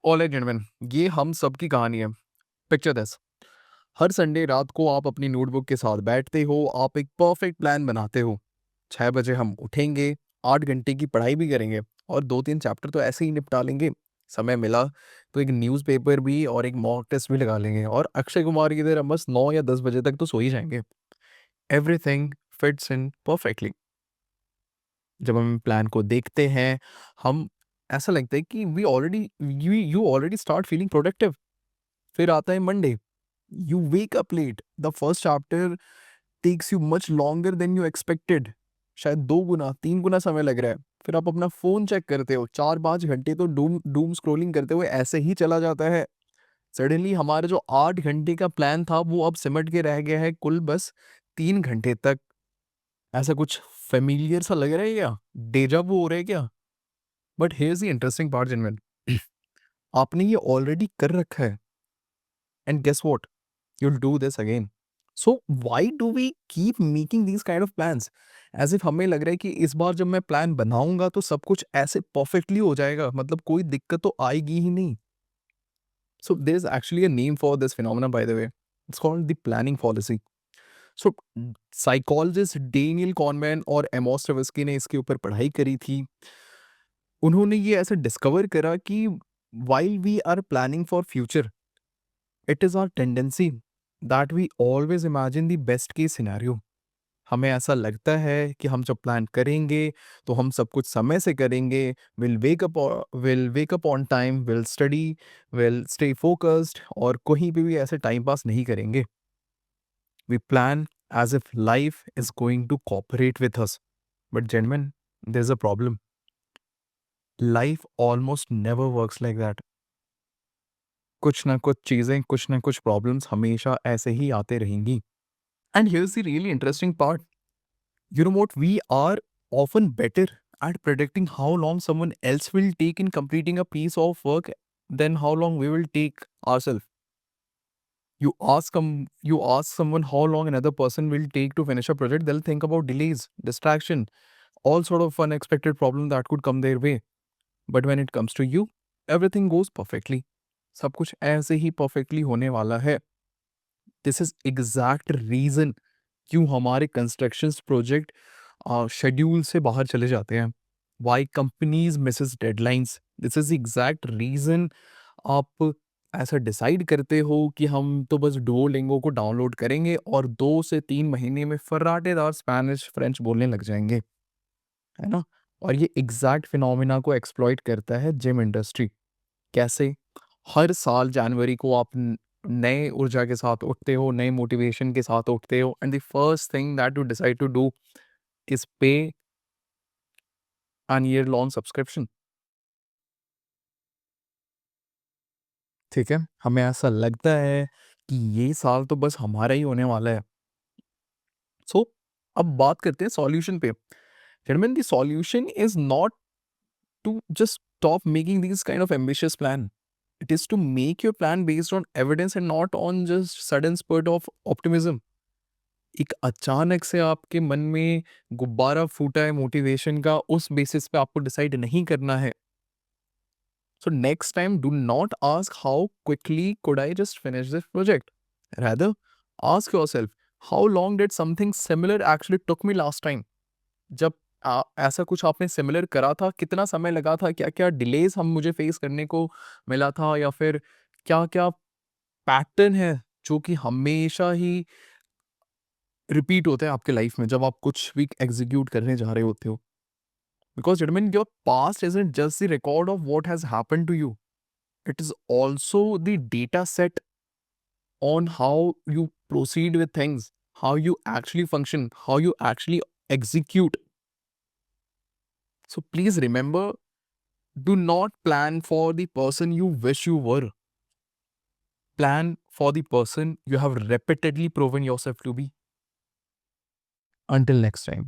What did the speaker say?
Alright gentleman, ये हम सबकी कहानी है। पिक्चर दिस, हर संडे रात को आप अपनी नोटबुक के साथ बैठते हो, आप एक परफेक्ट प्लान बनाते हो। 6 बजे हम उठेंगे, 8 घंटे की पढ़ाई भी करेंगे और 2-3 चैप्टर तो ऐसे ही निपटा लेंगे। समय मिला तो एक न्यूज़पेपर भी और एक मॉक टेस्ट भी लगा लेंगे और अक्षय कुमार की तरह बस 9 या 10 बजे तक तो सो ही जाएँगे। Everything fits in perfectly. जब हम प्लान को देखते हैं, हम ऐसा लगता है कि we already you already start feeling productive. फिर आता है Monday, you wake up late, the first chapter takes you much longer than you expected. शायद 2 गुना, 3 गुना समय लग रहा है। फिर आप अपना फ़ोन चेक करते हो, 4-5 घंटे तो डूम डूम स्क्रॉलिंग करते हुए ऐसे ही चला जाता है। सडनली हमारा जो 8 घंटे का प्लान था, वो अब सिमट के रह गया है कुल बस 3 घंटे तक। ऐसा कुछ फ़ैमिलियर सा लग रहा है क्या? डेजा वू हो रहा है क्या? But here is the interesting part genuine. आपने ये ऑलरेडी कर रखा है and guess what? You'll do this again. So why do we keep making these kind of plans? As if हमें लग रहा है कि इस बार जब मैं प्लान बनाऊंगा तो सब कुछ ऐसे परफेक्टली हो जाएगा, मतलब कोई दिक्कत तो आएगी ही नहीं। So there is actually a name for this phenomenon, by the way. It's called the planning fallacy. So psychologist Daniel conman और एमोस ट्वेस्की ने इसके ऊपर पढ़ाई करी थी। उन्होंने ये ऐसे डिस्कवर करा कि while we are planning for future, it is our tendency that we always imagine the best case scenario. हमें ऐसा लगता है कि हम जब प्लान करेंगे तो हम सब कुछ समय से करेंगे, will wake up on time, will study, will stay focused और कहीं पे भी ऐसे टाइम पास नहीं करेंगे। We plan as if life is going to cooperate with us, but gentleman, there is a problem. Life almost never works like that. कुछ ना कुछ चीजें, कुछ ना कुछ प्रॉब्लम्स हमेशा ऐसे ही आते रहेंगी। And here's the really interesting part, you know what, we are often better at predicting how long someone else will take in completing a piece of work than how long we will take ourselves. You ask someone how long another person will take to finish a project, they'll think about delays, distraction, all sort of unexpected problem that could come their way. But when it comes to you, everything goes perfectly. सब कुछ ऐसे ही perfectly होने वाला है। This is exact reason क्यों हमारे construction project schedule से बाहर चले जाते हैं। Why companies misses deadlines, this is exact reason आप ऐसा डिसाइड करते हो कि हम तो बस डुओलिंगो को डाउनलोड करेंगे और 2 से 3 महीने में फर्राटेदार स्पेनिश फ्रेंच बोलने लग जाएंगे, है ना? और ये एग्जैक्ट फिनोमिना को एक्सप्लॉइट करता है जिम इंडस्ट्री। कैसे? हर साल जनवरी को आप नए ऊर्जा के साथ उठते हो, नए मोटिवेशन के साथ उठते हो and the first thing that you decide to do is pay an year long subscription. ठीक है? हमें ऐसा लगता है कि ये साल तो बस हमारा ही होने वाला है। सो अब बात करते हैं सॉल्यूशन पे। Gentlemen, the solution is not to just stop making these kind of ambitious plan. It is to make your plan based on evidence and not on just sudden spurt of optimism. एक अचानक से आपके मन में गुब्बारा फूटा है motivation का, उस बेसिस पे आपको डिसाइड नहीं करना है। So next time do not ask how quickly could I just finish this project, rather ask yourself how long did something similar actually took me last time. जब ऐसा कुछ आपने सिमिलर करा था, कितना समय लगा था, क्या-क्या डिलेज़ हम मुझे फेस करने को मिला था या फिर क्या-क्या पैटर्न है जो कि हमेशा ही रिपीट होता है आपके लाइफ में जब आप कुछ भी एग्जीक्यूट करने जा रहे होते हो। Because gentleman, your past isn't just the record of what has happened to you, it is also the data set on how you proceed with things, how you actually function, how you actually execute. So please remember, do not plan for the person you wish you were. Plan for the person you have repeatedly proven yourself to be. Until next time.